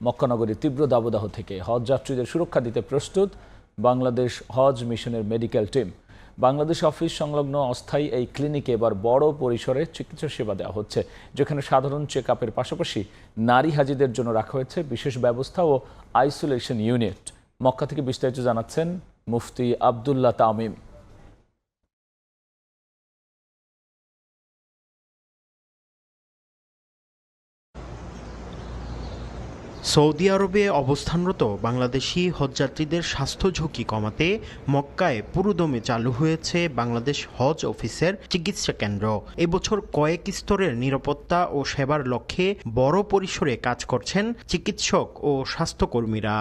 মক্কানগরীর তীব্র দাবদাহ থেকে হজ যাত্রীদের সুরক্ষা দিতে প্রস্তুত বাংলাদেশ হজ মিশনের মেডিকেল টিম। বাংলাদেশ অফিস সংলগ্ন অস্থায়ী এই ক্লিনিকে এবার বড় পরিসরে চিকিৎসা সেবা দেওয়া হচ্ছে, যেখানে সাধারণ চেক আপের পাশাপাশি নারী হাজিদের জন্য রাখা হয়েছে বিশেষ ব্যবস্থা ও আইসোলেশন ইউনিট। মক্কা থেকে বিস্তারিত জানাচ্ছেন মুফতি আব্দুল্লাহ তামিম। সৌদি আরবে অবস্থানরত বাংলাদেশি হজযাত্রীদের স্বাস্থ্য ঝুঁকি কমাতে মক্কায় পুরোদমে চালু হয়েছে বাংলাদেশ হজ অফিসের চিকিৎসা কেন্দ্র। এবছর কয়েক স্তরের নিরাপত্তা ও সেবার লক্ষ্যে বড় পরিসরে কাজ করছেন চিকিৎসক ও স্বাস্থ্যকর্মীরা।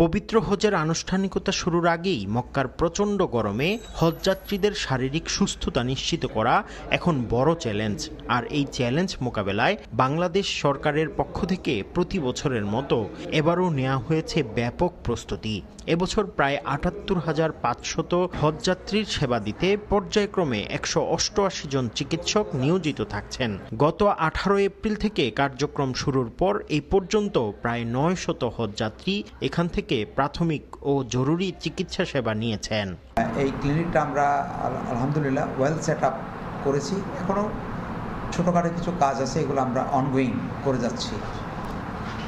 পবিত্র হজের আনুষ্ঠানিকতা শুরুর আগেই মক্কার প্রচণ্ড গরমে হজযাত্রীদের শারীরিক সুস্থতা নিশ্চিত করা এখন বড় চ্যালেঞ্জ। আর এই চ্যালেঞ্জ মোকাবেলায় বাংলাদেশ সরকারের পক্ষ থেকে প্রতি বছরের মতো এবারও নেওয়া হয়েছে ব্যাপক প্রস্তুতি। এবছর প্রায় ৭৮,৫০০ হজযাত্রীর সেবা দিতে পর্যায়ক্রমে ১৮৮ জন চিকিৎসক নিয়োজিত থাকছেন। গত ১৮ এপ্রিল থেকে কার্যক্রম শুরুর পর এই পর্যন্ত প্রায় ৯০০ হজযাত্রী এখান থেকে প্রাথমিক ও জরুরি চিকিৎসা সেবা নিয়েছেন। এই ক্লিনিকটা আমরা আলহামদুলিল্লাহ ওয়েল সেট আপ করেছি। এখনও ছোটোখাটো কিছু কাজ আছে, এগুলো আমরা অনগোয়িং করে যাচ্ছি।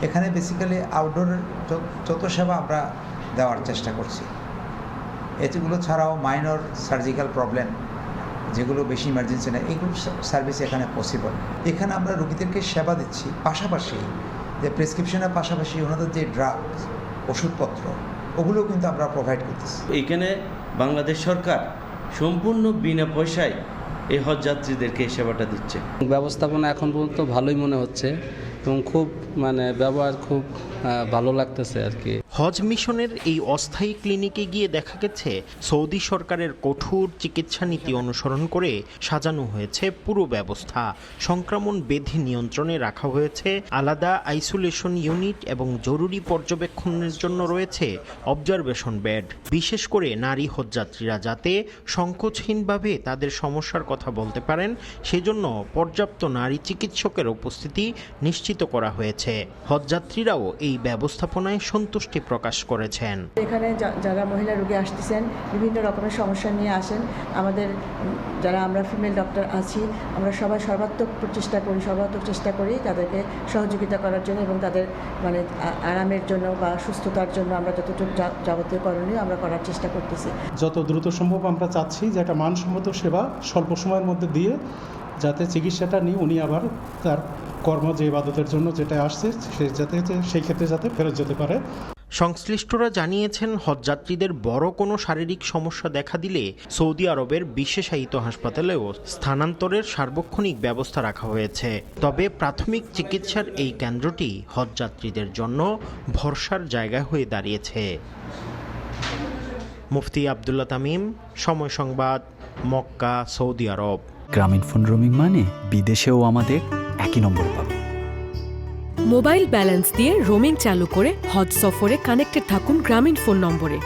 এখানে বেসিক্যালি আউটডোরের যত সেবা আমরা দেওয়ার চেষ্টা করছি। এগুলো ছাড়াও মাইনর সার্জিক্যাল প্রবলেম যেগুলো বেশি ইমার্জেন্সি না, এইগুলো সার্ভিস এখানে পসিবল। এখানে আমরা রোগীদেরকে সেবা দিচ্ছি, পাশাপাশি যে প্রেসক্রিপশনের পাশাপাশি ওনাদের যে ড্রাগস ওষুধপত্র ওগুলো কিন্তু আমরা প্রোভাইড করতেছি। এইখানে বাংলাদেশ সরকার সম্পূর্ণ বিনা পয়সায় এই হজযাত্রীদেরকে সেবাটা দিচ্ছে। ব্যবস্থাপনা এখন পর্যন্ত ভালোই মনে হচ্ছে এবং খুব ব্যবহার খুব ভালো লাগতেছে আর কি। হজ মিশনের এই অস্থায়ী ক্লিনিকে গিয়ে দেখা গেছে সৌদি সরকারের কঠোর চিকিৎসা নীতি অনুসরণ করে সাজানো হয়েছে পুরো ব্যবস্থা। সংক্রমণ ব্যাধি নিয়ন্ত্রণে রাখা হয়েছে আলাদা আইসোলেশন ইউনিট এবং জরুরি পর্যবেক্ষণের জন্য রয়েছে অবজারভেশন বেড। বিশেষ করে নারী হজযাত্রীরা যাতে সংকোচহীনভাবে তাদের সমস্যার কথা বলতে পারেন সেজন্য পর্যাপ্ত নারী চিকিৎসকের উপস্থিতি নিশ্চিত করা হয়েছে। হজযাত্রীরাও এই ব্যবস্থাপনায় সন্তুষ্টি প্রকাশ করেছেন। এখানে যারা মহিলা রোগী আসতেছেন বিভিন্ন রকমের সমস্যা নিয়ে আসেন, আমাদের যারা আমরা ফিমেল ডক্টর আছি আমরা সবাই সর্বাত্মক চেষ্টা করি তাদেরকে সহযোগিতা করার জন্য এবং তাদের আরামের জন্য বা সুস্থতার জন্য আমরা যতটুকু যাবতীয় করণীয় আমরা করার চেষ্টা করতেছি। যত দ্রুত সম্ভব আমরা চাচ্ছি যে একটা মানসম্মত সেবা স্বল্প সময়ের মধ্যে দিয়ে যাতে চিকিৎসাটা নিয়ে উনি আবার তার কর্ম যে ইবাদতের জন্য যেটা আসছে সেই ক্ষেত্রে যাতে ফেরত যেতে পারে। সংশ্লিষ্টরা জানিয়েছেন হজযাত্রীদের বড় কোনো শারীরিক সমস্যা দেখা দিলে সৌদি আরবের বিশেষায়িত হাসপাতালেও স্থানান্তরের সার্বক্ষণিক ব্যবস্থা রাখা হয়েছে। তবে প্রাথমিক চিকিৎসার এই কেন্দ্রটি হজযাত্রীদের জন্য ভরসার জায়গা হয়ে দাঁড়িয়েছে। মুফতি আব্দুল্লাহ তামিম, সময় সংবাদ, মক্কা, সৌদি আরব। গ্রামীণফোন রোমিং মানে বিদেশেও আমাদের একই নম্বর পাবে। মোবাইল ব্যালেন্স দিয়ে রোমিং চালু করে হজ সফরে কানেক্টেড থাকুন গ্রামীণফোন নম্বরে।